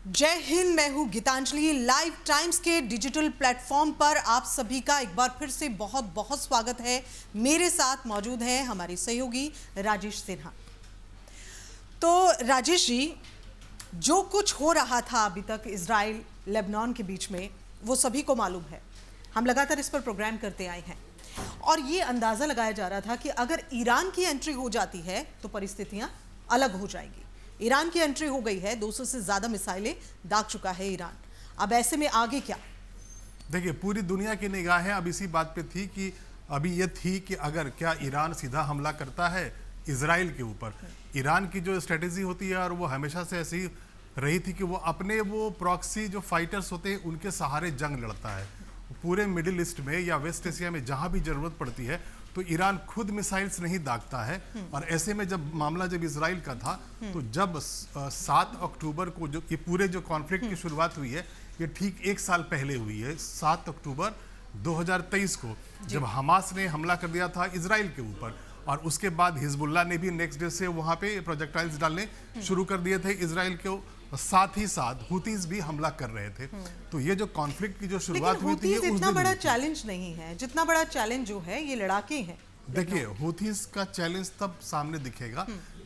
जय हिंद। मैं हूं गीतांजलि। लाइव टाइम्स के डिजिटल प्लेटफॉर्म पर आप सभी का एक बार फिर से बहुत बहुत स्वागत है। मेरे साथ मौजूद हैं हमारे सहयोगी राजेश सिन्हा। तो राजेश जी, जो कुछ हो रहा था अभी तक इजराइल लेबनान के बीच में, वो सभी को मालूम है। हम लगातार इस पर प्रोग्राम करते आए हैं और ये अंदाज़ा लगाया जा रहा था कि अगर ईरान की एंट्री हो जाती है तो परिस्थितियां अलग हो जाएंगी। ईरान की एंट्री हो गई है, 200 से ज़्यादा मिसाइलें दाग चुका है ईरान। अब ऐसे में आगे क्या? देखिए, पूरी दुनिया की निगाहें अब इसी बात पे थी कि अभी ये थी कि अगर क्या ईरान सीधा हमला करता है इजराइल के ऊपर। ईरान की जो स्ट्रेटेजी होती है और वो हमेशा से ऐसी रही थी कि वो अपने वो प्रॉक्सी जो फाइटर्स होते हैं उनके सहारे जंग लड़ता है। पूरे मिडिल ईस्ट में या वेस्ट एशिया में जहां भी जरूरत पड़ती है तो ईरान खुद मिसाइल्स नहीं दागता है। और ऐसे में जब इजराइल का था तो जब 7 अक्टूबर को जो ये पूरे जो कॉन्फ्लिक्ट की शुरुआत हुई है, ये ठीक एक साल पहले हुई है। 7 अक्टूबर 2023 को जब हमास ने हमला कर दिया था इजराइल के ऊपर, और उसके बाद हिजबुल्लाह ने भी नेक्स्ट डे से वहां पे प्रोजेक्टाइल्स डालने शुरू कर दिए थे इजराइल के। साथ ही साथ हुतीज भी हमला कर रहे थे। तो ये जो कॉन्फ्लिक्ट की जो शुरुआत हुई थी, ये इतना बड़ा चैलेंज नहीं है जितना बड़ा चैलेंज जो है ये लड़ाके हैं। देखिए, हुतीज का चैलेंज तब सामने दिखेगा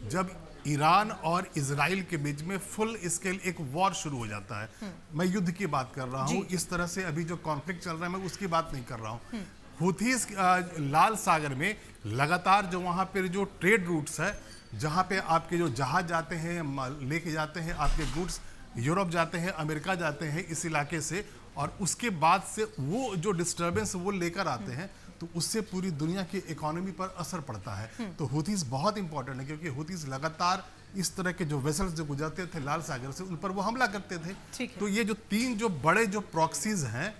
जब ईरान और इजराइल के बीच में फुल स्केल एक वॉर शुरू हो जाता है। मैं युद्ध की बात कर रहा हूँ, इस तरह से अभी जो कॉन्फ्लिक्ट चल रहा है मैं उसकी बात नहीं कर रहा हूँ। हुतीज लाल सागर में लगातार जो वहाँ पर जो ट्रेड रूट्स है, जहाँ पे आपके जो जहाज जाते हैं, लेके जाते हैं आपके गुड्स, यूरोप जाते हैं, अमेरिका जाते हैं इस इलाके से, और उसके बाद से वो जो डिस्टर्बेंस वो लेकर आते हैं तो उससे पूरी दुनिया की इकोनॉमी पर असर पड़ता है। तो हुतीज बहुत इंपॉर्टेंट है क्योंकि हुतीज लगातार इस तरह के जो वेसल्स जो गुजरते थे लाल सागर से, उन पर वो हमला करते थे। तो ये जो तीन जो बड़े जो प्रॉक्सीज हैं,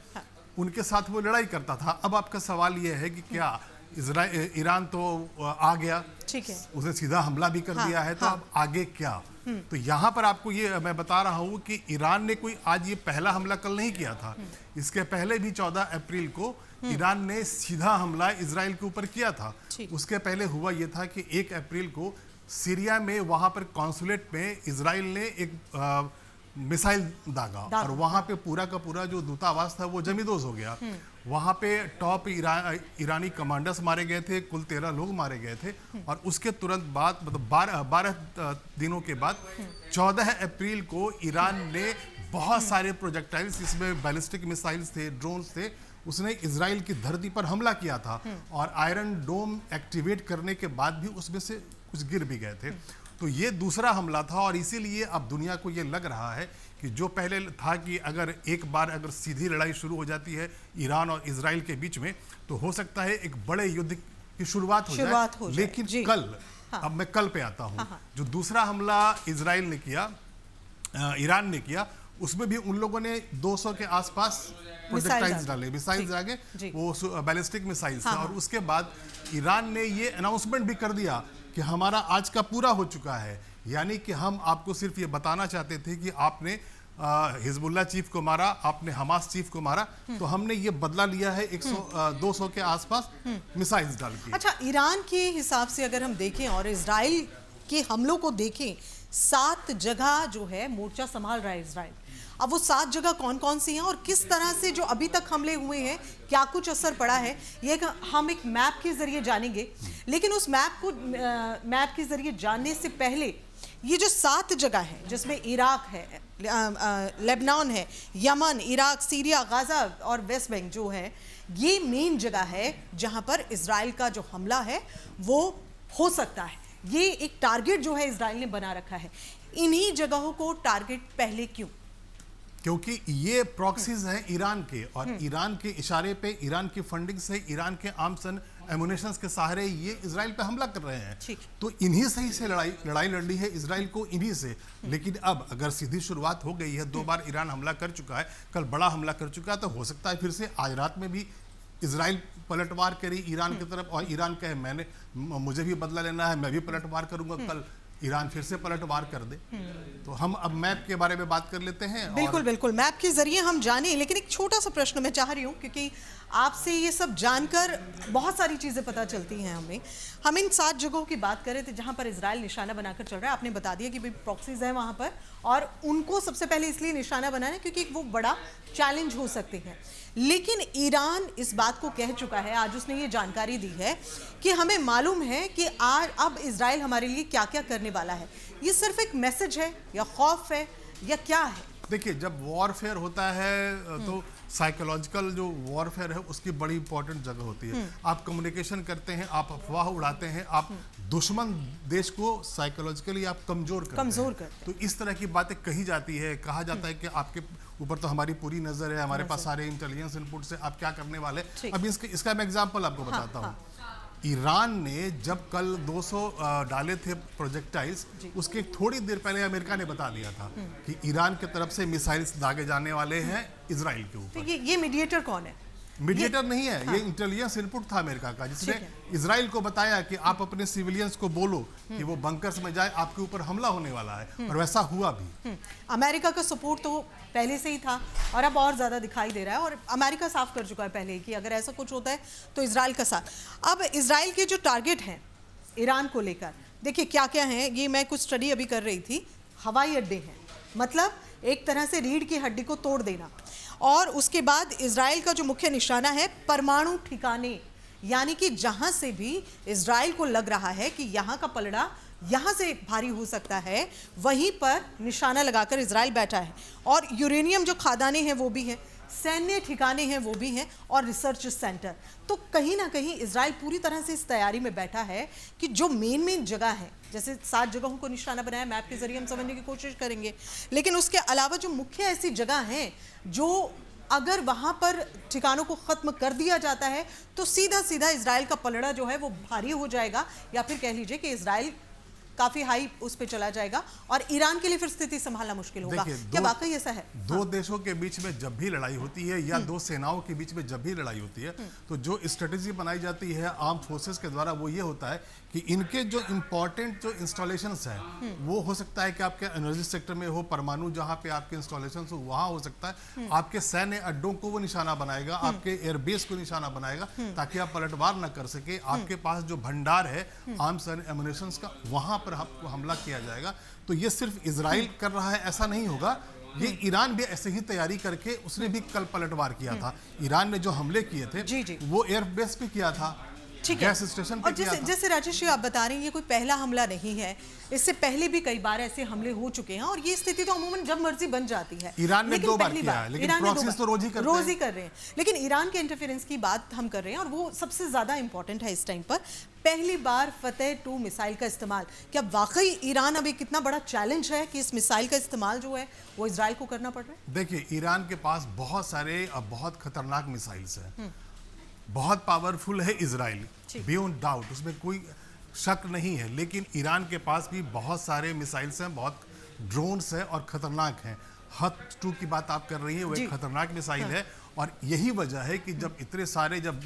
उनके साथ वो लड़ाई करता था। अब आपका सवाल ये है कि क्या ईरान तो आ गया, ठीक है, उसने सीधा हमला भी कर दिया है, तो अब आगे क्या? तो यहाँ पर आपको ये मैं बता रहा हूँ कि ईरान ने कोई आज ये पहला हमला कल नहीं किया था। इसके पहले भी 14 अप्रैल को ईरान ने सीधा हमला इजराइल के ऊपर किया था। उसके पहले हुआ ये था कि 1 अप्रैल को सीरिया में वहाँ पर कॉन्सुलेट में इजराइल ने एक मिसाइल दागा और वहां पे पूरा का पूरा जो दूतावास था वो जमींदोज हो गया। वहां पे टॉप ईरानी कमांडर्स मारे गए थे, कुल 13 लोग मारे गए थे। और उसके तुरंत बाद, मतलब 12 दिनों के बाद 14 अप्रैल को ईरान ने बहुत सारे प्रोजेक्टाइल्स, इसमें बैलिस्टिक मिसाइल्स थे, ड्रोन्स थे, उसने इजराइल की धरती पर हमला किया था। और आयरन डोम एक्टिवेट करने के बाद भी उसमें से कुछ गिर भी गए थे। तो ये दूसरा हमला था। और इसीलिए अब दुनिया को ये लग रहा है कि जो पहले था कि अगर एक बार अगर सीधी लड़ाई शुरू हो जाती है ईरान और इजराइल के बीच में, तो हो सकता है एक बड़े युद्ध की शुरुआत हो जाए। लेकिन कल, अब मैं कल पे आता हूँ, जो दूसरा हमला इजराइल ने किया, ईरान ने किया, उसमें भी उन लोगों ने 200 के आसपास प्रोजेक्टाइल्स डाले, मिसाइल्स डाले, वो बैलिस्टिक मिसाइल्स थे। और उसके बाद ईरान ने ये अनाउंसमेंट भी कर दिया कि हमारा आज का पूरा हो चुका है। यानी कि हम आपको सिर्फ ये बताना चाहते थे कि आपने हिजबुल्लाह चीफ को मारा, आपने हमास चीफ को मारा, तो हमने ये बदला लिया है 200 के आसपास मिसाइल्स डाल के। अच्छा, ईरान के हिसाब से अगर हम देखें और इजराइल के हमलों को देखें, 7 जगह जो है मोर्चा संभाल रहा है इजराइल। अब वो 7 जगह कौन कौन सी हैं और किस तरह से जो अभी तक हमले हुए हैं, क्या कुछ असर पड़ा है, ये हम एक मैप के जरिए जानेंगे। लेकिन उस मैप के जरिए जानने से पहले, ये जो 7 जगह है जिसमें इराक है, लेबनान है, यमन, इराक, सीरिया, गाजा और वेस्ट बैंक जो है, ये मेन जगह है जहां पर इजराइल का जो हमला है वो हो सकता है। ये एक टारगेट जो है इजराइल ने बना रखा है। इन्हीं जगहों को टारगेट पहले क्यों? क्योंकि ये प्रॉक्सीज हैं ईरान के, और ईरान के इशारे पे, ईरान की फंडिंग से, ईरान के आर्म्स एंड एमुनेशंस के सहारे ये इजराइल पे हमला कर रहे हैं। तो इन्हीं सही से लड़ाई लड़नी है इजराइल को, इन्हीं से। लेकिन अब अगर सीधी शुरुआत हो गई है, 2 बार ईरान हमला कर चुका है, कल बड़ा हमला कर चुका है, तो हो सकता है फिर से आज रात में भी इजराइल पलटवार करी ईरान की तरफ, और ईरान कहे मुझे भी बदला लेना है, मैं भी पलटवार करूंगा कल। ईरान फिर से पलटवार कर दे। तो हम अब मैप के बारे में बात कर लेते हैं। बिल्कुल बिल्कुल, मैप के जरिए हम जाने, लेकिन एक छोटा सा प्रश्न मैं चाह रही हूँ, क्योंकि आपसे ये सब जानकर बहुत सारी चीज़ें पता चलती हैं हमें। हम इन 7 जगहों की बात कर रहे थे जहाँ पर इजराइल निशाना बनाकर चल रहा है। आपने बता दिया कि भाई प्रॉक्सीज हैं वहाँ पर, और उनको सबसे पहले इसलिए निशाना बनाना है क्योंकि वो बड़ा चैलेंज हो सकते हैं। लेकिन ईरान इस बात को कह चुका है, आज उसने ये जानकारी दी है कि हमें मालूम है कि आज अब इजराइल हमारे लिए क्या क्या करने वाला है। ये सिर्फ एक मैसेज है या खौफ है या क्या है? देखिए, जब वॉरफेयर होता है तो साइकोलॉजिकल जो वॉरफेयर है उसकी बड़ी इंपॉर्टेंट जगह होती है। आप कम्युनिकेशन करते हैं, आप अफवाह उड़ाते हैं, आप दुश्मन देश को साइकोलॉजिकली आप कमजोर करते हैं। तो इस तरह की बातें कही जाती है, कहा जाता है कि आपके ऊपर तो हमारी पूरी नजर है, हमारे पास सारे इंटेलिजेंस इनपुट से आप क्या करने वाले। अब इसका मैं एग्जांपल आपको बताता हूँ। ईरान ने जब कल 200 डाले थे प्रोजेक्टाइल्स, उसके थोड़ी देर पहले अमेरिका ने बता दिया था कि ईरान की तरफ से मिसाइल्स दागे जाने वाले हैं इजराइल के ऊपर। तो ये मीडिएटर कौन है? मीडिएटर नहीं है, ये इंटेलिजेंस इनपुट था अमेरिका का, जिसने इजराइल को बताया कि आप अपने सिविलियंस को बोलो कि वो बंकर्स में जाए, आपके ऊपर हमला होने वाला है। और वैसा हुआ भी। अमेरिका का सपोर्ट तो पहले से ही था और अब और ज़्यादा दिखाई दे रहा है, और अमेरिका साफ कर चुका है पहले कि अगर ऐसा कुछ होता है तो इजराइल का साथ। अब इजराइल के जो टारगेट हैं ईरान को लेकर, देखिए क्या क्या हैं। ये मैं कुछ स्टडी अभी कर रही थी। हवाई अड्डे हैं, मतलब एक तरह से रीढ़ की हड्डी को तोड़ देना। और उसके बाद इजराइल का जो मुख्य निशाना है परमाणु ठिकाने, यानी कि जहां से भी इजराइल को लग रहा है कि यहाँ का पलड़ा यहाँ से भारी हो सकता है, वहीं पर निशाना लगाकर इजराइल बैठा है। और यूरेनियम जो खादाने हैं वो भी हैं, सैन्य ठिकाने हैं वो भी हैं, और रिसर्च सेंटर। तो कहीं ना कहीं इजराइल पूरी तरह से इस तैयारी में बैठा है कि जो मेन जगह है, जैसे 7 जगहों को निशाना बनाया, मैप के जरिए हम समझने की कोशिश करेंगे, लेकिन उसके अलावा जो मुख्य ऐसी जगह हैं जो अगर वहां पर ठिकानों को खत्म कर दिया जाता है तो सीधा सीधा इजराइल का पलड़ा जो है वो भारी हो जाएगा, या फिर कह लीजिए कि इजराइल काफी हाई उस पे चला जाएगा और ईरान के लिए फिर स्थिति संभालना मुश्किल होगा। क्या वाकई ऐसा है? दो देशों के बीच में जब भी लड़ाई होती है या दो सेनाओं के बीच में जब भी लड़ाई होती है, तो जो स्ट्रेटेजी बनाई जाती है आर्म फोर्सेस के द्वारा वो ये होता है कि इनके जो इंपॉर्टेंट जो इंस्टॉलेशंस हैं वो हो सकता है कि आपके एनर्जी सेक्टर में हो, परमाणु जहां पे आपके इंस्टॉलेशंस हो वहां हो सकता है। आपके सैन्य अड्डों को वो निशाना बनाएगा, आपके एयरबेस को निशाना बनाएगा, ताकि आप पलटवार न कर सके। आपके पास जो भंडार है आर्म्स एंड एमुनिशंस का, वहां पर आपको हमला किया जाएगा। तो ये सिर्फ इजराइल कर रहा है ऐसा नहीं होगा, ये ईरान भी ऐसे ही तैयारी करके उसने भी कल पलटवार किया था। ईरान ने जो हमले किए थे वो एयरबेस पे किया था, गैस स्टेशन पे किया था। जैसे राजेश जी आप बता रहे हैं, ये कोई पहला हमला नहीं है, इससे पहले भी कई बार ऐसे हमले हो चुके हैं, और ये स्थिति तो अमूमन जब मर्जी बन जाती है। ईरान ने 2 बार किया है, लेकिन प्रॉक्सीज तो रोज ही कर रहे हैं। लेकिन ईरान के इंटरफेरेंस की बात हम कर रहे हैं, और वो सबसे ज्यादा इंपॉर्टेंट है इस टाइम पर। पहली बार फतेह 2 मिसाइल का इस्तेमाल, क्या वाकई ईरान अब एक इतना बड़ा चैलेंज है कि इस मिसाइल का इस्तेमाल जो है वो इजराइल को करना पड़ रहा है? देखिए, ईरान के पास बहुत सारे बहुत खतरनाक मिसाइल्स हैं, बहुत पावरफुल है इजराइल, बियॉन्ड डाउट, उसमें कोई शक नहीं है। लेकिन ईरान के पास भी बहुत सारे मिसाइल्स हैं, बहुत ड्रोन्स हैं और खतरनाक हैं। हथ 2 की बात आप कर रही हैं, वो एक खतरनाक मिसाइल है, और यही वजह है कि जब इतने सारे जब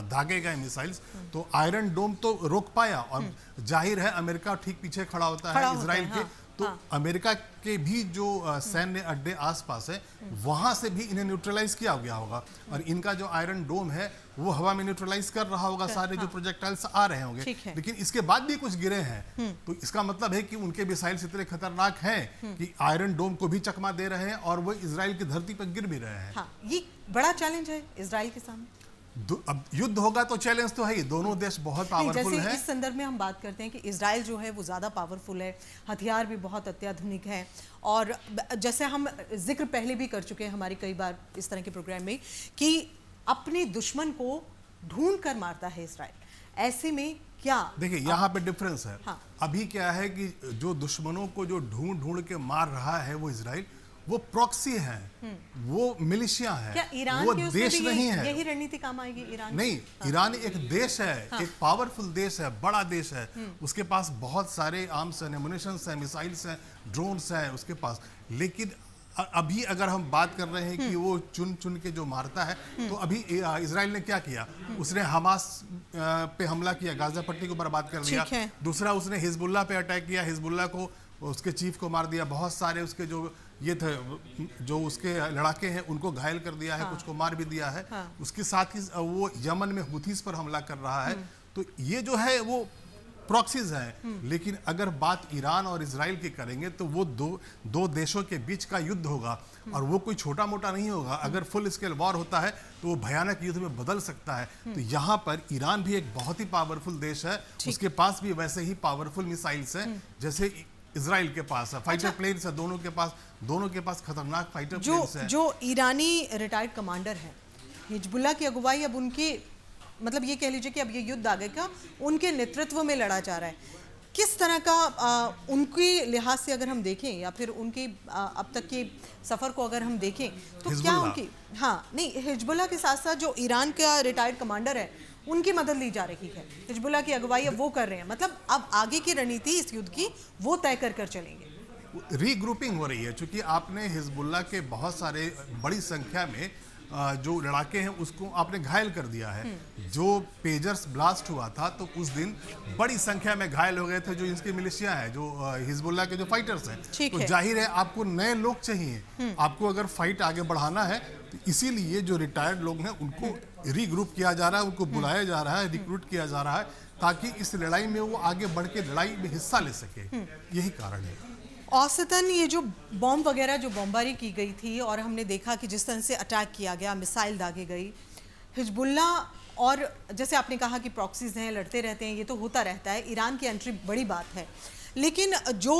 दागे गए मिसाइल्स तो आयरन डोम तो रोक पाया, और जाहिर है अमेरिका ठीक पीछे खड़ा होता है इजराइल के। तो अमेरिका के भी जो सैन्य अड्डे आसपास है वहां से भी इन्हें न्यूट्रलाइज किया गया होगा, और इनका जो आयरन डोम है वो हवा में न्यूट्रलाइज कर रहा होगा सारे जो प्रोजेक्टाइल्स आ रहे होंगे। लेकिन इसके बाद भी कुछ गिरे हैं, तो इसका मतलब है कि उनके मिसाइल्स इतने खतरनाक हैं कि आयरन डोम को भी चकमा दे रहे हैं और वो इजराइल की धरती पर गिर भी रहे हैं। ये बड़ा चैलेंज है इजराइल के सामने। अब युद्ध होगा तो चैलेंज तो है ही, दोनों देश बहुत पावरफुल हैं। इस संदर्भ में हम बात करते हैं कि इजराइल जो है वो ज़्यादा पावरफुल है, हथियार भी बहुत अत्याधुनिक हैं, और जैसे हम जिक्र पहले भी कर चुके हैं हमारी कई बार इस तरह के प्रोग्राम में कि अपने दुश्मन को ढूंढ कर मारता है इजराइल। ऐसे में क्या, देखिए यहाँ पे डिफरेंस है। अभी क्या है कि जो दुश्मनों को जो ढूंढ के मार रहा है वो इजराइल, वो प्रॉक्सी है, वो मिलिशिया है, क्या ईरान वो देश नहीं है। यही रणनीति काम आएगी ईरान नहीं, ईरान एक देश है, एक पावरफुल देश है, बड़ा देश है, उसके पास बहुत सारे आर्म्स हैं, एमुनिशंस हैं, मिसाइल्स हैं, ड्रोन्स हैं उसके पास। लेकिन अभी अगर हम बात कर रहे हैं कि वो चुन चुन के जो मारता है, तो अभी इजराइल ने क्या किया, उसने हमास पे हमला किया, गाजा पट्टी को बर्बाद कर दिया। दूसरा उसने हिजबुल्लाह पे अटैक किया, हिजबुल्लाह को उसके चीफ को मार दिया, बहुत सारे उसके जो ये थे जो उसके लड़ाके हैं उनको घायल कर दिया है, कुछ को मार भी दिया है। उसके साथ ही वो यमन में हुथीस पर हमला कर रहा है। तो ये जो है वो प्रॉक्सीज हैं। लेकिन अगर बात ईरान और इजराइल की करेंगे तो वो दो देशों के बीच का युद्ध होगा, और वो कोई छोटा मोटा नहीं होगा। अगर फुल स्केल वॉर होता है तो वो भयानक युद्ध में बदल सकता है। तो यहाँ पर ईरान भी एक बहुत ही पावरफुल देश है, उसके पास भी वैसे ही पावरफुल मिसाइल्स हैं जैसे इजराइल के पास है। फाइटर प्लेन्स है दोनों के पास खतरनाक फाइटर प्लेन्स है। जो ईरानी रिटायर्ड कमांडर है, हिजबुल्लाह की अगुवाई अब उनके, मतलब ये कह लीजिए कि अब ये युद्ध आगे का उनके नेतृत्व में लड़ा जा रहा है। किस तरह का उनकी लिहाज से अगर हम देखें, या फिर उनके अब तक के सफ़र को अगर हम देखें, तो क्या उनकी, हाँ नहीं, हिजबुल्लाह के साथ साथ जो ईरान का रिटायर्ड कमांडर है उनकी मदद ली जा रही है। हिजबुल्लाह की अगुवाई अब वो कर रहे हैं, मतलब अब आगे की रणनीति इस युद्ध की वो तय कर चलेंगे। रीग्रुपिंग हो रही है, क्योंकि आपने हिजबुल्लाह के बहुत सारे बड़ी संख्या में जो लड़ाके हैं उसको आपने घायल कर दिया है। जो पेजर्स ब्लास्ट हुआ था तो उस दिन बड़ी संख्या में घायल हो गए थे जो इनकी मिलिशिया है, जो हिजबुल्लाह के जो फाइटर्स हैं। तो जाहिर है आपको नए लोग चाहिए, आपको अगर फाइट आगे बढ़ाना है, तो इसीलिए जो रिटायर्ड लोग हैं उनको रीग्रुप किया जा रहा है, उनको बुलाया जा रहा है, रिक्रूट किया जा रहा है, ताकि इस लड़ाई में वो आगे बढ़ के लड़ाई में हिस्सा ले सके। यही कारण है। औसतन ये जो बॉम्ब वगैरह जो बमबारी की गई थी, और हमने देखा कि जिस तरह से अटैक किया गया, मिसाइल दागे गई, हिजबुल्लाह, और जैसे आपने कहा कि प्रॉक्सीज हैं, लड़ते रहते हैं, ये तो होता रहता है। ईरान की एंट्री बड़ी बात है, लेकिन जो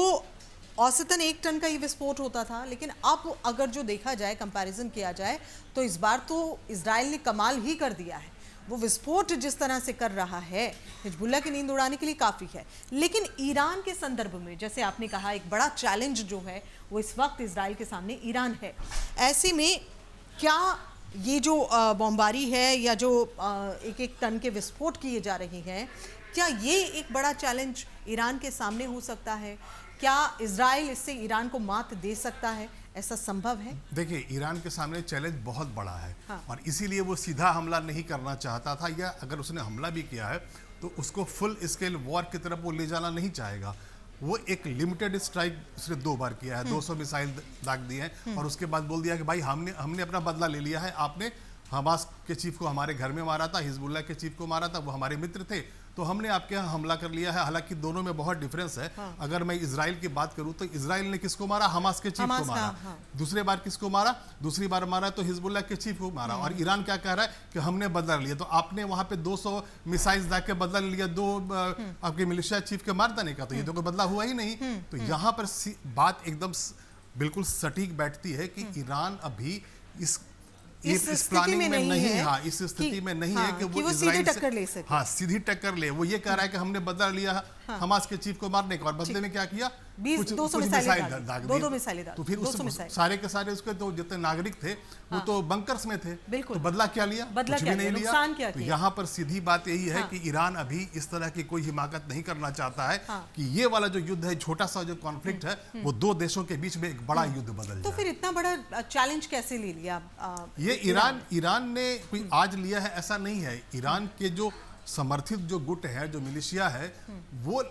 औसतन 1 टन का ये विस्फोट होता था, लेकिन अब अगर जो देखा जाए, कंपैरिजन किया जाए, तो इस बार तो इजराइल ने कमाल ही कर दिया है। वो विस्फोट जिस तरह से कर रहा है, हिजबुल्लाह की नींद उड़ाने के लिए काफ़ी है। लेकिन ईरान के संदर्भ में, जैसे आपने कहा, एक बड़ा चैलेंज जो है वो इस वक्त इजराइल के सामने ईरान है। ऐसे में क्या ये जो बमबारी है, या जो 1-1 टन के विस्फोट किए जा रहे हैं, क्या ये एक बड़ा चैलेंज ईरान के सामने हो सकता है? क्या इजराइल इससे ईरान को मात दे सकता है? ऐसा संभव है? देखिए, ईरान के सामने चैलेंज बहुत बड़ा है। हाँ। और इसीलिए वो सीधा हमला नहीं करना चाहता था, या अगर उसने हमला भी किया है तो उसको फुल स्केल वॉर की तरफ वो ले जाना नहीं चाहेगा। वो एक लिमिटेड स्ट्राइक उसने 2 बार किया है, 200 मिसाइल दाग दिए हैं, और उसके बाद बोल दिया कि भाई हमने अपना बदला ले लिया है। आपने हमास के चीफ को हमारे घर में मारा था, हिजबुल्लाह के चीफ को मारा था, वो हमारे मित्र थे, तो हमने आपके यहाँ हमला कर लिया है। हालांकि दोनों में बहुत डिफरेंस है। हाँ। अगर मैं इजराइल की बात करूं तो इजराइल ने किसको मारा? हमास के चीफ को मारा। हाँ। दूसरी बार किसको मारा? दूसरी बार मारा तो हिजबुल्लाह के चीफ को मारा। और ईरान क्या कह रहा है कि हमने बदला लिया। तो आपने वहां पे 200 मिसाइल्स दाग के बदला लिया, 2 आपके मिलिशिया चीफ के मार देने का, तो ये तो कोई बदला हुआ ही नहीं। तो यहाँ पर बात एकदम बिल्कुल सटीक बैठती है कि ईरान अभी इस प्लानिंग में नहीं है। हाँ, इस स्थिति में नहीं है कि वो सीधी टक्कर ले सके। हाँ, सीधी टक्कर ले। वो ये कह रहा है कि हमने बदला लिया हमास के चीफ को मारने का, और बदले में क्या किया? 200 मिसाइल दाग दी। तो फिर सारे के सारे उसके तो जितने नागरिक थे वो तो बंकर्स में थे। तो बदला क्या लिया? कुछ भी नहीं लिया। तो यहाँ पर सीधी बात यही है कि ईरान अभी इस तरह की कोई हिमाकत नहीं करना चाहता है कि ये वाला जो युद्ध है, छोटा सा जो कॉन्फ्लिक्ट है, वो 2 देशों के बीच में एक बड़ा युद्ध बदल जाए। तो फिर इतना बड़ा चैलेंज कैसे ले लिया? ये ईरान ने कोई आज लिया है ऐसा नहीं है। ईरान के जो समर्थित जो गुट है, जो मिलिशिया है, वो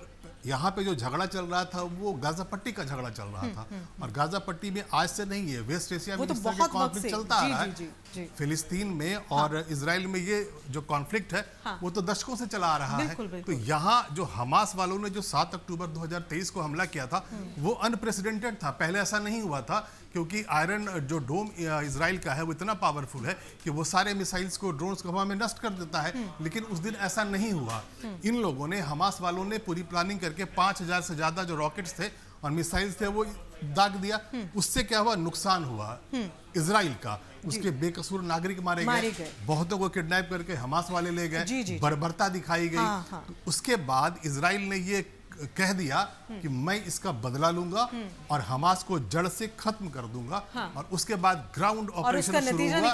यहाँ पे जो झगड़ा चल रहा था वो गाजा पट्टी का झगड़ा चल रहा था। और गाजा पट्टी में आज से नहीं है, वेस्ट एशिया में इस तरह का कॉन्फ्लिक्ट चलता आ रहा है। फिलिस्तीन में और इजराइल में ये जो कॉन्फ्लिक्ट है वो तो दशकों से चला आ रहा है। तो यहाँ जो हमास वालों ने जो 7 अक्टूबर 2023 को हमला किया था वो अनप्रेसिडेंटेड था। पहले ऐसा नहीं हुआ था, क्योंकि आयरन जो डोम इजराइल का है वो इतना पावरफुल है कि वो सारे मिसाइल्स को, ड्रोन्स को हवा में नष्ट कर देता है। लेकिन उस दिन ऐसा नहीं हुआ। इन लोगों ने, हमास वालों ने पूरी प्लानिंग करके 5000 से ज्यादा जो रॉकेट्स थे और मिसाइल्स थे वो दाग दिया। उससे क्या हुआ? नुकसान हुआ इजराइल का। उसके बेकसूर नागरिक मारे गए, बहुतों को किडनैप करके हमास वाले ले गए, बर्बरता दिखाई गई। तो उसके बाद इजराइल ने ये कह दिया कि मैं इसका बदला लूंगा और हमास को जड़ से खत्म कर दूंगा। और उसके बाद ग्राउंड ऑपरेशन शुरू हुआ।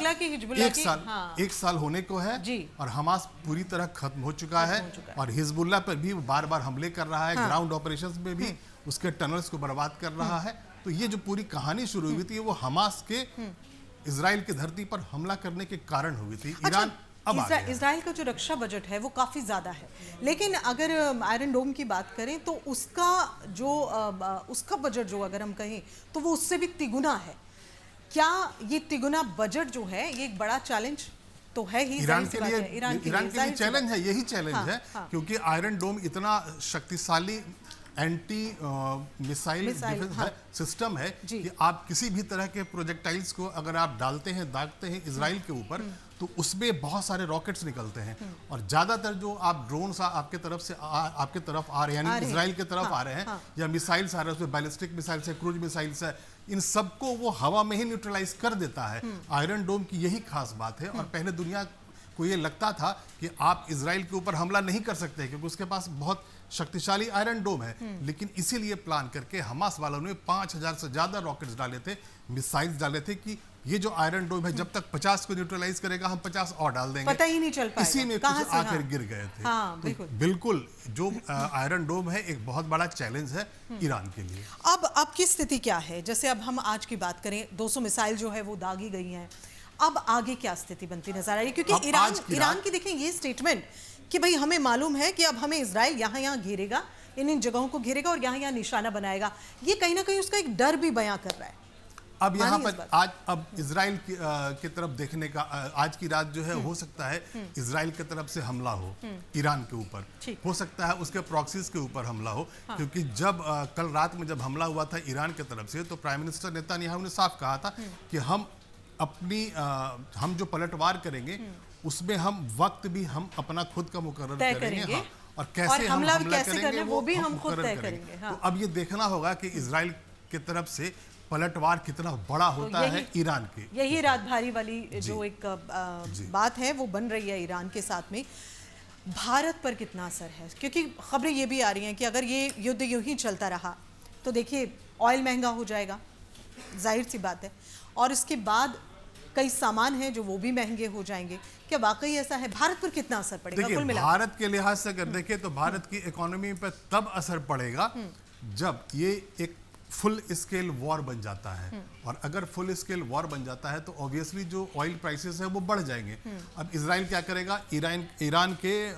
1 साल होने को है और हमास पूरी तरह खत्म हो चुका है। और हिजबुल्लाह पर भी बार बार हमले कर रहा है, ग्राउंड ऑपरेशंस में भी उसके टनल्स को बर्बाद कर रहा है। तो ये जो पूरी कहानी शुरू हुई थी वो हमास के इजराइल की धरती पर हमला करने के कारण हुई थी। ईरान अब आ गया है। इजराइल का जो रक्षा बजट है वो काफ़ी ज़्यादा है, लेकिन अगर आयरन डोम की बात करें तो उसका बजट जो अगर हम कहें तो वो उससे भी तिगुना है। क्या ये तिगुना बजट जो है ये एक बड़ा चैलेंज तो है ही ईरान के लिए? ईरान के लिए चैलेंज है, यही चैलेंज हाँ, है हाँ। क्योंकि आयरन डोम इतना शक्तिशाली एंटी मिसाइल डिफेंस हाँ। सिस्टम है कि आप किसी भी तरह के प्रोजेक्टाइल्स को अगर आप डालते हैं, दागते हैं इजराइल के ऊपर, तो उसमें बहुत सारे रॉकेट्स निकलते हैं और ज्यादातर जो आप ड्रोन्स आपके तरफ से आपके तरफ आ रहे हैं, यानी इजराइल की तरफ आ रहे हैं, या मिसाइल्स आ रहे हैं, उसमें बैलिस्टिक मिसाइल्स है, क्रूज मिसाइल्स है, इन सबको वो हवा में ही न्यूट्रलाइज कर देता है। आयरन डोम की यही खास बात है। और पहले दुनिया को ये लगता था कि आप इजराइल के ऊपर हमला नहीं कर सकते क्योंकि उसके पास बहुत शक्तिशाली आयरन डोम है, लेकिन इसीलिए प्लान करके हमास वालों ने 5000 से ज्यादा रॉकेट्स डाले थे, मिसाइल्स डाले थे कि ये जो आयरन डोम है जब तक 50 को न्यूट्रलाइज करेगा हम 50 और डाल देंगे, पता ही नहीं चल पाएगा इसी में कुछ आकर गिर गए थे। तो बिल्कुल जो आयरन डोम है एक बहुत बड़ा चैलेंज है ईरान के लिए। अब की स्थिति क्या है? जैसे अब हम आज की बात करें, 200 मिसाइल जो है वो दागी गई हैं, अब आगे क्या स्थिति बनती नजर आ रही है? क्योंकि ईरान की देखें ये स्टेटमेंट कि भाई हमें मालूम है कि अब हमें इजराइल यहाँ घेरेगा, इन जगहों को घेरेगा और यहाँ निशाना बनाएगा, ये कहीं ना कहीं उसका एक डर भी बयां कर रहा है। अब यहाँ पर अब इजराइल की तरफ देखने का आज की रात जो है हो सकता है इजराइल की तरफ से हमला हो ईरान के ऊपर, हो सकता है उसके प्रॉक्सीज के ऊपर हमला हो। क्योंकि जब कल रात में जब हमला हुआ था ईरान की तरफ से तो प्राइम मिनिस्टर नेतन्याहू ने साफ कहा था कि हम जो पलटवार करेंगे उसमें हम वक्त भी हम अपना खुद का मुकर्रर करेंगे, हाँ, और कैसे हम हमला करेंगे वो भी हम खुद तय करेंगे। तो अब ये देखना होगा कि इजराइल की तरफ से पलटवार कितना बड़ा होता है ईरान के। यही रात भारी वाली जो एक बात है वो बन रही है ईरान के साथ में। भारत पर कितना असर है? क्योंकि खबरें ये भी आ रही हैं कि अगर ये युद्ध यूं ही चलता रहा तो देखिए ऑयल महंगा हो जाएगा, जाहिर सी बात है, और इसके बाद कई सामान हैं जो वो भी महंगे हो जाएंगे। क्या वाकई ऐसा है? भारत पर कितना असर पड़ेगा? कुल मिलाकर भारत के लिहाज से अगर देखें तो भारत की इकोनॉमी पर तब असर पड़ेगा जब ये एक फुल स्केल वॉर बन जाता है, और अगर फुल स्केल वॉर बन जाता है तो ऑब्वियसली जो ऑयल प्राइसेस है वो बढ़ जाएंगे। अब इजराइल क्या करेगा? ईरान के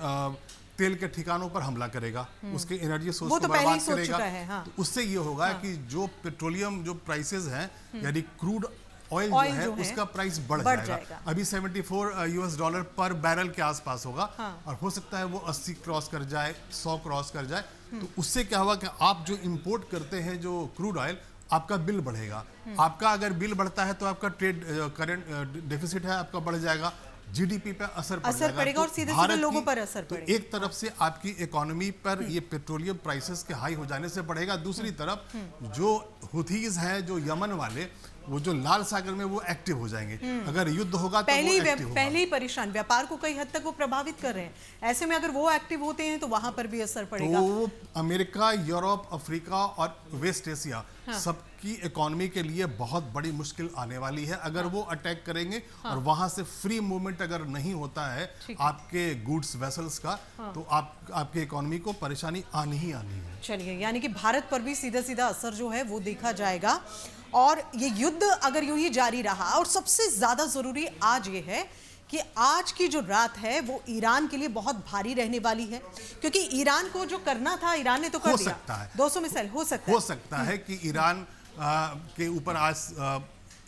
तेल के ठिकानों पर हमला करेगा, उसके एनर्जी सोर्स को बर्बाद करेगा। तो उससे ये होगा कि जो पेट्रोलियम जो प्राइसेस हैं यानी क्रूड ऑयल जो है उसका प्राइस बढ़ जाएगा। अभी $74 पर बैरल के आसपास होगा, और हो सकता है वो 80 क्रॉस कर जाए, 100 क्रॉस कर जाए। तो उससे क्या होगा कि आप जो इंपोर्ट करते हैं जो क्रूड ऑयल, आपका बिल बढ़ेगा। आपका अगर बिल बढ़ता है तो आपका ट्रेड करंट डेफिसिट है आपका बढ़ जाएगा, जीडीपी पे असर पड़ेगा और सीधे लोगों पर असर पड़ेगा। एक तरफ से आपकी इकोनॉमी पर ये पेट्रोलियम प्राइसेस के हाई हो जाने से बढ़ेगा, दूसरी तरफ जो हुथीज हैं जो यमन वाले वो जो लाल सागर में वो एक्टिव हो जाएंगे। अगर युद्ध होगा तो पहले ही परेशान, व्यापार को कई हद तक वो प्रभावित कर रहे हैं। ऐसे में अगर वो एक्टिव होते हैं तो वहां पर भी असर पड़ेगा। तो अमेरिका, यूरोप, अफ्रीका और वेस्ट एशिया सबकी इकोनॉमी के लिए बहुत बड़ी मुश्किल आने वाली है अगर वो अटैक करेंगे। और वहां से फ्री मूवमेंट अगर नहीं होता है आपके गुड्स वेसल्स का, तो आपके इकोनॉमी को परेशानी आनी ही आनी है। चलिए, यानी कि भारत पर भी सीधा सीधा असर जो है वो देखा जाएगा, और ये युद्ध अगर यूं ही जारी रहा, और सबसे ज्यादा जरूरी आज ये है कि आज की जो रात है वो ईरान के लिए बहुत भारी रहने वाली है, क्योंकि ईरान को जो करना था ईरान ने तो कर दिया। 200 मिसाइल हो सकता है कि ईरान के ऊपर आज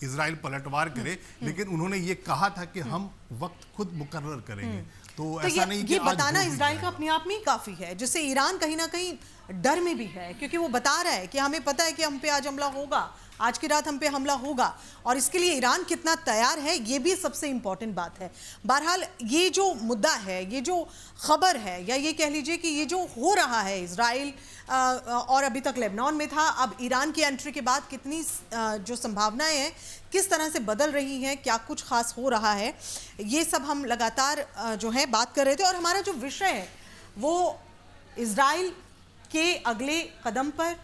इजराइल पलटवार करे, लेकिन उन्होंने ये कहा था कि हम वक्त खुद मुकर्रर करेंगे। तो ऐसा नहीं कि ये बताना इजराइल का अपने आप में ही काफी है, जिससे ईरान कहीं ना कहीं डर में भी है, क्योंकि वो बता रहा है कि हमें पता है कि हम पे आज हमला होगा, आज की रात हम पे हमला होगा, और इसके लिए ईरान कितना तैयार है ये भी सबसे इंपॉर्टेंट बात है। बहरहाल ये जो मुद्दा है, ये जो खबर है, या ये कह लीजिए कि ये जो हो रहा है इजराइल और अभी तक लेबनान में था, अब ईरान की एंट्री के बाद कितनी जो संभावनाएं हैं किस तरह से बदल रही हैं, क्या कुछ खास हो रहा है, ये सब हम लगातार जो है बात कर रहे थे। और हमारा जो विषय है वो इजराइल के अगले कदम पर,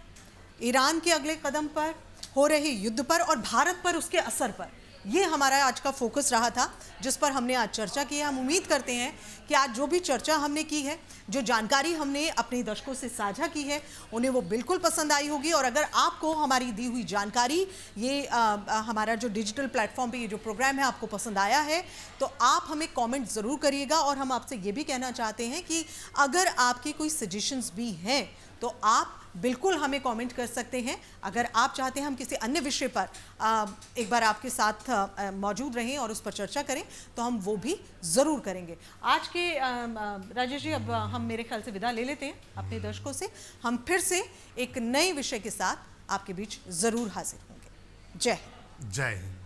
ईरान के अगले कदम पर, हो रहे युद्ध पर और भारत पर उसके असर पर, ये हमारा आज का फोकस रहा था, जिस पर हमने आज चर्चा की है। हम उम्मीद करते हैं कि आज जो भी चर्चा हमने की है, जो जानकारी हमने अपने दर्शकों से साझा की है, उन्हें वो बिल्कुल पसंद आई होगी। और अगर आपको हमारी दी हुई जानकारी, ये हमारा जो डिजिटल प्लेटफॉर्म पे ये जो प्रोग्राम है आपको पसंद आया है, तो आप हमें कमेंट ज़रूर करिएगा। और हम आपसे ये भी कहना चाहते हैं कि अगर आपके कोई सजेशंस भी हैं तो आप बिल्कुल हमें कमेंट कर सकते हैं। अगर आप चाहते हैं हम किसी अन्य विषय पर एक बार आपके साथ मौजूद रहें और उस पर चर्चा करें, तो हम वो भी ज़रूर करेंगे। आज के राजेश जी, अब हम मेरे ख्याल से विदा ले लेते हैं अपने दर्शकों से। हम फिर से एक नए विषय के साथ आपके बीच ज़रूर हाजिर होंगे। जय हिंद। जय हिंद।